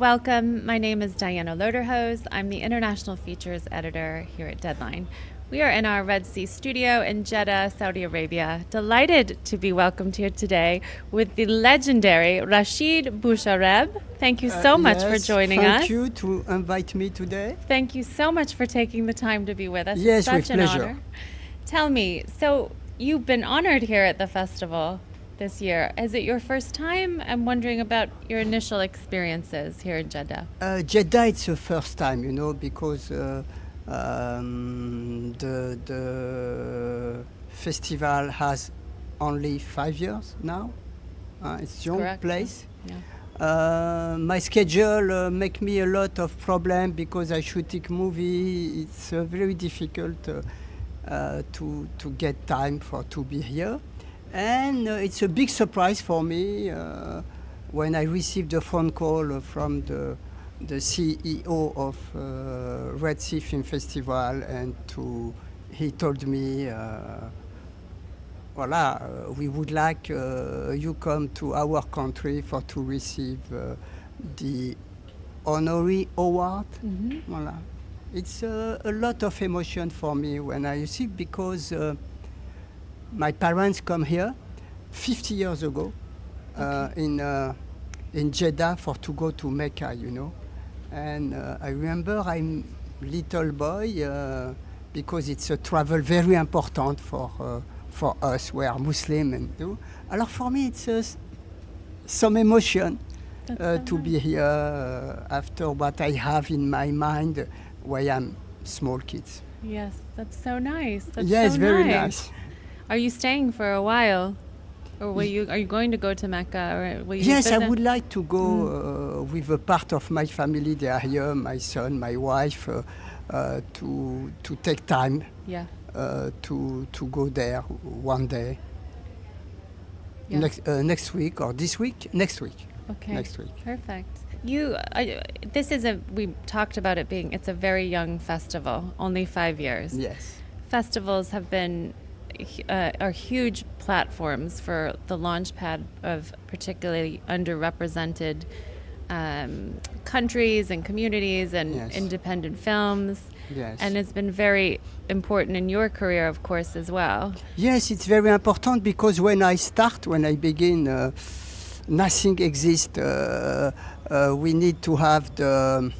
Welcome. My name is Diana Loderhose. I'm the International Features Editor here at Deadline. We are in our Red Sea studio in Jeddah, Saudi Arabia. Delighted to be welcomed here today with the legendary Rachid Bouchareb. Thank you so much for joining us. Thank you to invite me today. Thank you so much for taking the time to be with us. Yes, it's such with an pleasure. honor. Tell me, so you've been honored here at the festival this year. Is it your first time? I'm wondering about your initial experiences here in Jeddah. Jeddah, it's the first time, because the festival has only 5 years now. It's a young Correct. place. Yeah. My schedule make me a lot of problem because I shooting movie. It's very difficult to get time to be here. And it's a big surprise for me when I received a phone call from the CEO of Red Sea Film Festival, and he told me, we would like you come to our country to receive the honorary award. Mm-hmm. Voilà. It's a lot of emotion for me when I receive, because my parents come here 50 years ago in Jeddah to go to Mecca, And I remember I'm little boy because it's a travel very important for us. We are Muslim and do. Alors for me it's some emotion to be here after what I have in my mind when I'm small kids. Yes, that's so nice. That's Yes, so very nice. nice. Are you staying for a while, or are you going to go to Mecca, or will you Yes, visit? I would like to go with a part of my family. They are here, my son, my wife, to take time Yeah. to go there one day. Yeah. Next week or this week? Next week. Okay. Next week. Perfect. We talked about it being, it's a very young festival, only 5 years. Yes. Festivals have been are huge platforms for the launchpad of particularly underrepresented countries and communities and Yes. independent films. Yes. And it's been very important in your career, of course, as well. Yes, it's very important because when I begin, nothing exists. We need to have the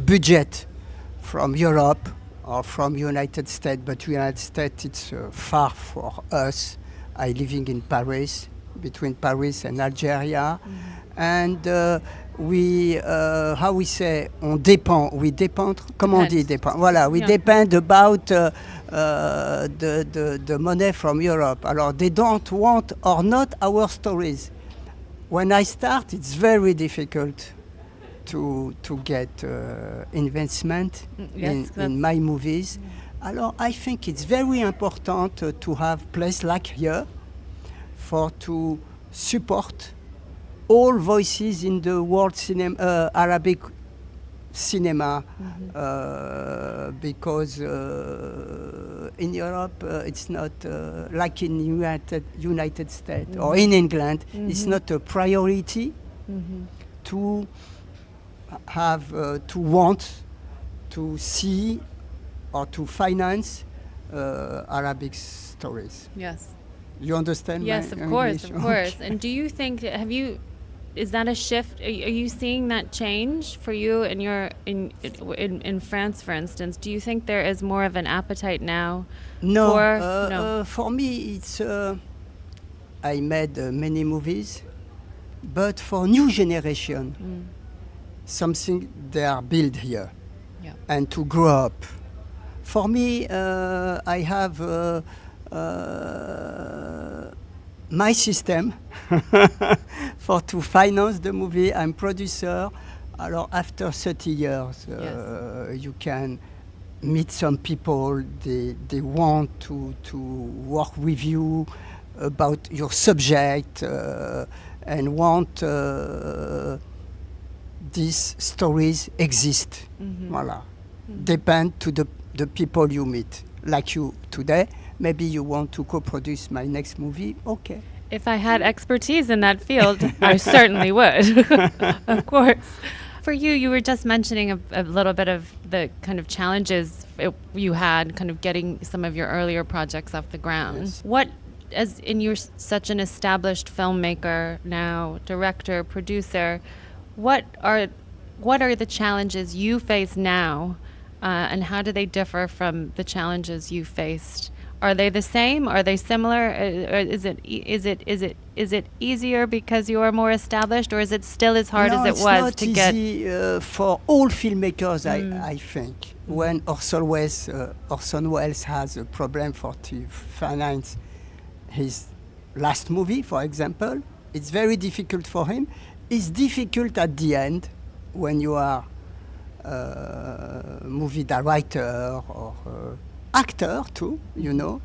budget from Europe or from United States, but United States it's far for us. I living in Paris, between Paris and Algeria, and we dépend. Comment on dit dépend? Voilà, we depend about the money from Europe. Alors they don't want or not our stories. When I start, it's very difficult to get investment in my movies. Alors I think it's very important to have place like here to support all voices in the world cinema, Arabic cinema, because in Europe it's not like in United States or in England. It's not a priority to have to want to see or to finance Arabic stories. Yes. You understand? Yes, my of course, English? of course. And do you think, is that a shift? Are you seeing that change for you in France, for instance? Do you think there is more of an appetite now? No. For me, it's I made many movies, but for new generation, something they are built here, and to grow up. For me, I have my system to finance the movie. I'm producer. Alors after 30 years, you can meet some people. They want to work with you about your subject and want these stories exist. Voilà. Depend to the people you meet. Like you today, maybe you want to co-produce my next movie. Okay. If I had expertise in that field, I certainly would, of course. For you, you were just mentioning a little bit of the kind of challenges you had kind of getting some of your earlier projects off the ground. Yes. What, as in you're such an established filmmaker now, director, producer, what are the challenges you face now, and how do they differ from the challenges you faced? Are they the same? Are they similar? Or is it easier because you are more established, or is it still as hard No, as it it's was not to easy for all filmmakers, I think. When Orson Welles has a problem to finance his last movie, for example, it's very difficult for him. It's difficult at the end when you are a movie director or actor too, you know.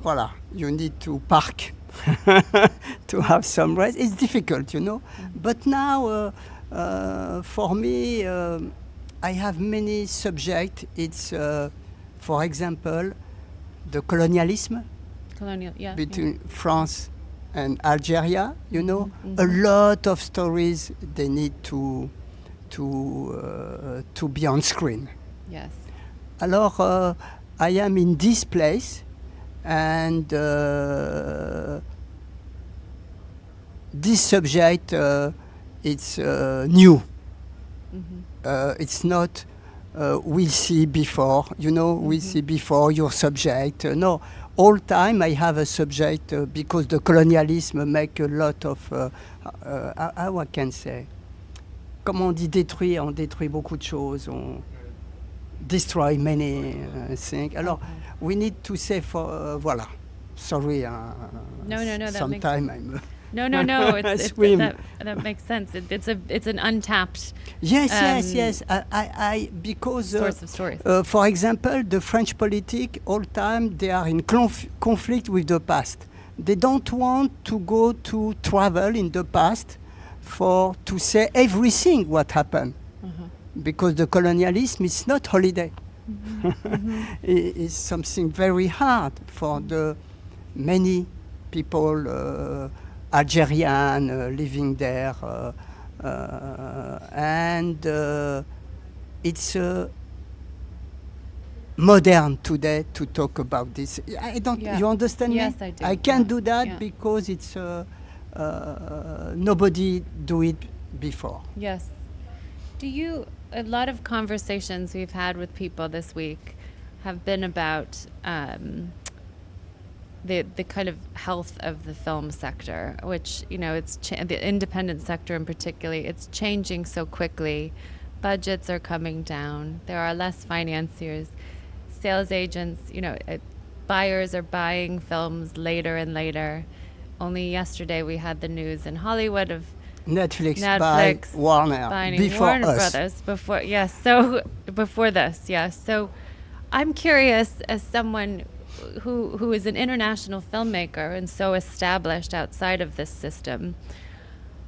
Voila, you need to park to have some rest. It's difficult, you know. But now, for me, I have many subjects. It's, for example, the colonialism between France and Algeria. You know, a lot of stories they need to be on screen. Yes. Alors, I am in this place, and this subject, it's new. It's not we'll see before, you know, we'll see before your subject. No, all time I have a subject because the colonialism make a lot of, how I can say, comme on dit détruire, on détruit beaucoup de choses, on destroy many things. Alors, we need to say for, voilà, sorry. No, that sometime I'm... No. That makes sense. It's an untapped yes. I because source of stories. For example, the French politic all time they are in conflict with the past. They don't want to go to travel in the past to say everything what happened, because the colonialism is not holiday. It's something very hard for the many people. Algerian living there, and it's modern today to talk about this. I don't. You understand yes, me? I do. I can't do that because it's nobody do it before. Yes. A lot of conversations we've had with people this week have been about the kind of health of the film sector, which, you know, it's the independent sector in particular, it's changing so quickly. Budgets are coming down. There are less financiers. Sales agents, you know, buyers are buying films later and later. Only yesterday we had the news in Hollywood of Netflix by Warner before Warner us. Brothers before before this. So I'm curious, as someone who is an international filmmaker and so established outside of this system,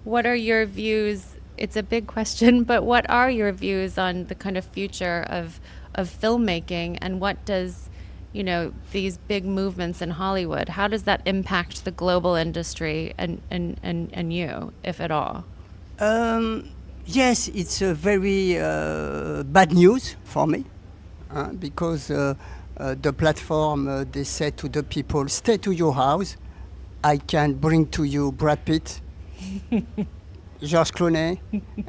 what are your views? It's a big question, but what are your views on the kind of future of filmmaking, and what does, you know, these big movements in Hollywood, how does that impact the global industry and you, if at all? Yes, it's a very bad news for me, because the platform, they said to the people, stay to your house. I can bring to you Brad Pitt, George Clooney,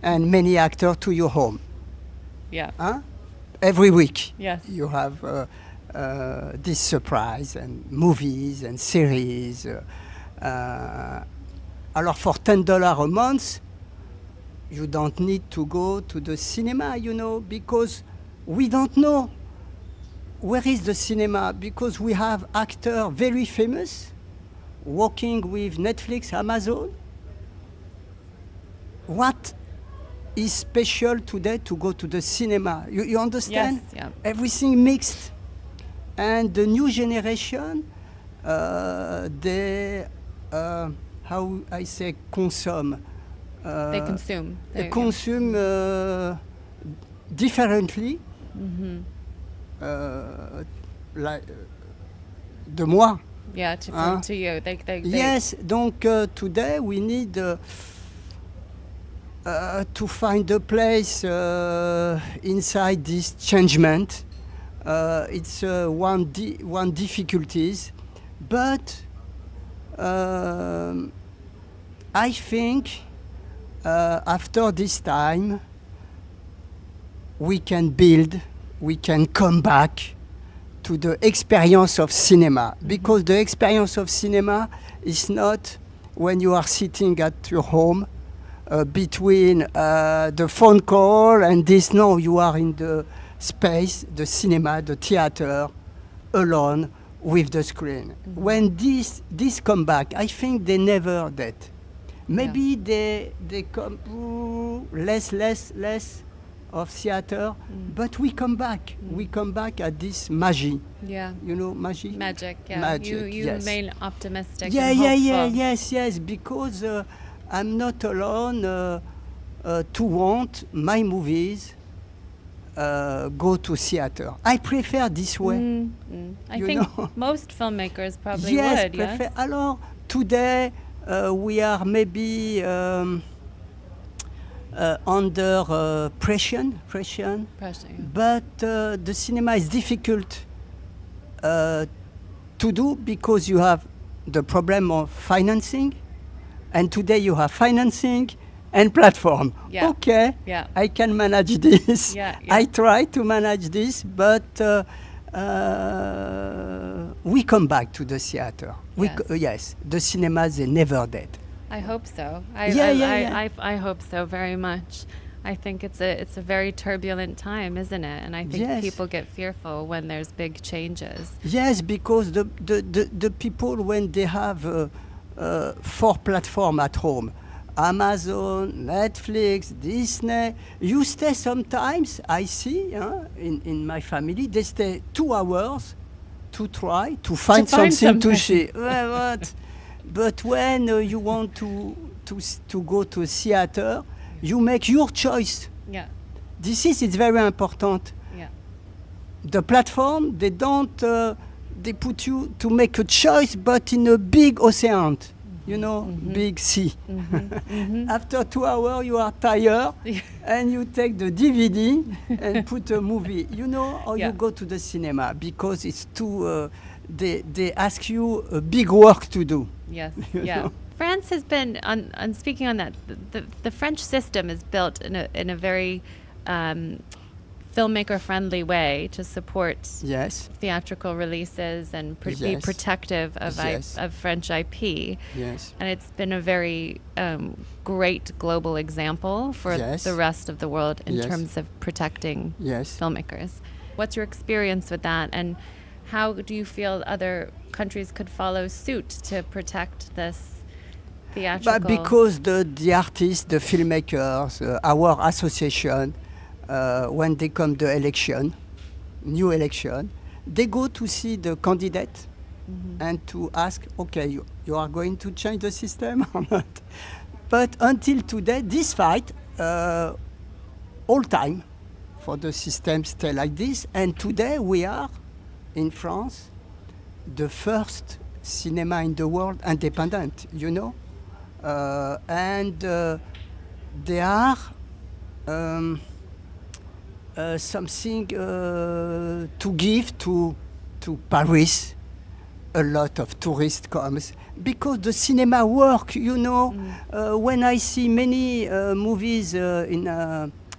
and many actors to your home. Yeah. Every week. Yes. You have this surprise and movies and series. Alors for $10 a month, you don't need to go to the cinema, you know, because we don't know where is the cinema, because we have actors very famous working with Netflix, Amazon. What is special today to go to the cinema? You understand? Yes, yeah. Everything mixed. And the new generation, they, how I say, consume. They consume. They consume differently. Like de moi, Yeah, to you. They Yes, donc today we need to find a place inside this changement. It's one difficulties, but I think after this time we can come back to the experience of cinema, because the experience of cinema is not when you are sitting at your home between the phone call and this. No, you are in the space, the cinema, the theater, alone with the screen. When this come back, I think they never did. Maybe they come less of theater, but we come back. We come back at this magie. Yeah. You know, magie? Magic, yeah. Magic, you yes. remain optimistic Yeah, and hopeful. yes, because I'm not alone to want my movies go to theater. I prefer this way. I You think know? most filmmakers probably Yes, would, yes? Alors, today we are maybe under pressure, Pressure, yeah. but the cinema is difficult to do because you have the problem of financing, and today you have financing and platform. Yeah. Okay, Yeah. I can manage this. Yeah, yeah. I try to manage this, but we come back to the theater. Yes, the cinemas, they never did. I hope so. Yeah. I hope so very much. I think it's a very turbulent time, isn't it? And I think Yes. people get fearful when there's big changes. Yes, because the people, when they have 4 platforms at home, Amazon, Netflix, Disney, you stay sometimes, I see, in my family, they stay 2 hours to try to find something to see. But when you want to go to a theater, you make your choice. Yeah. It's very important. Yeah. The platform, they don't, they put you to make a choice, but in a big ocean, big sea. After 2 hours, you are tired, and you take the DVD and put a movie, or Yeah. you go to the cinema, because it's too, they ask you a big work to do. Yes. You Yeah. know? France has been on speaking on that. The French system is built in a very filmmaker-friendly way to support Yes, theatrical releases and be Yes. protective of Yes. of French IP. yes. And it's been a very great global example for Yes. the rest of the world in Yes. terms of protecting Yes. filmmakers. What's your experience with that, and how do you feel other countries could follow suit to protect this theatrical? But because the artists, the filmmakers, our association, when they come the election, new election, they go to see the candidate and to ask, okay, you are going to change the system or not? But until today, this fight, all time, for the system stay like this. And today we are, in France, the first cinema in the world independent, and they are something to give to Paris. A lot of tourists comes because the cinema work. When I see many movies in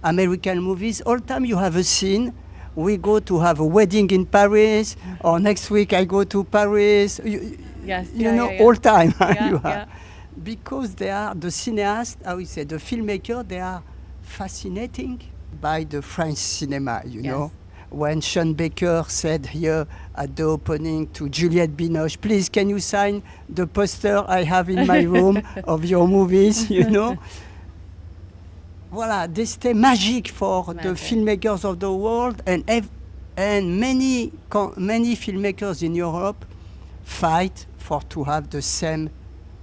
American movies, all time you have a scene. We go to have a wedding in Paris, or next week I go to Paris. Yes, all time Yeah, you have. yeah. Because they are the cineasts, I would say, the filmmaker, they are fascinating by the French cinema, Yes. When Sean Baker said here at the opening to Juliette Binoche, please, can you sign the poster I have in my room of your movies, Voilà, they stay magic for the filmmakers of the world, and many filmmakers in Europe fight for to have the same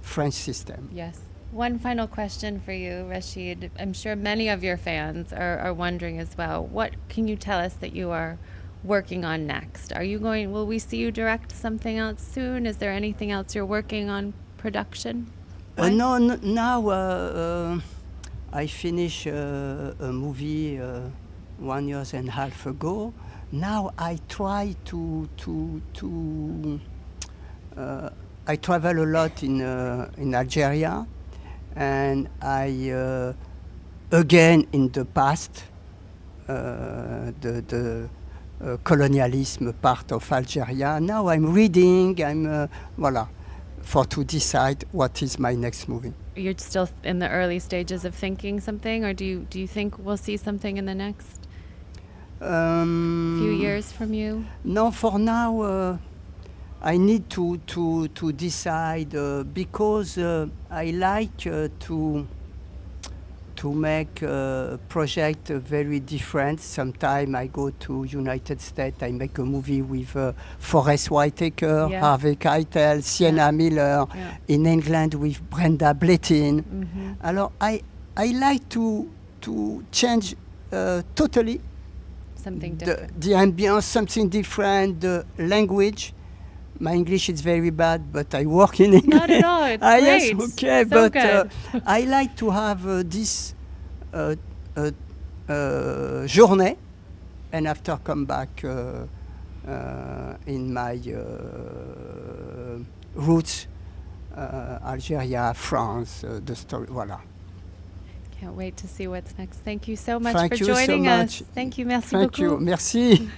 French system. Yes. One final question for you, Rachid. I'm sure many of your fans are wondering as well. What can you tell us that you are working on next? Will we see you direct something else soon? Is there anything else you're working on production? No, now I finished a movie 1.5 years ago. Now I try I travel a lot in Algeria, and I again in the past the colonialism part of Algeria. Now I'm reading. Voila, for to decide what is my next movie. You're still in the early stages of thinking something, or do you think we'll see something in the next few years from you? No, for now I need to decide because I like to make a project very different. Sometimes I go to United States, I make a movie with Forest Whitaker, Yeah. Harvey Keitel, Sienna Miller. Yeah. In England with Brenda Blethyn. Mm-hmm. Alors I like to change totally Something different. the ambience, something different, the language. My English is very bad, but I work in English. Not at all. It's great. Yes, okay, So but good. I like to have this journey, and after come back in my roots, Algeria, France, the story. Voilà. Can't wait to see what's next. Thank you so much Thank for you so joining us. much. Thank you. Merci Thank beaucoup. you. Merci.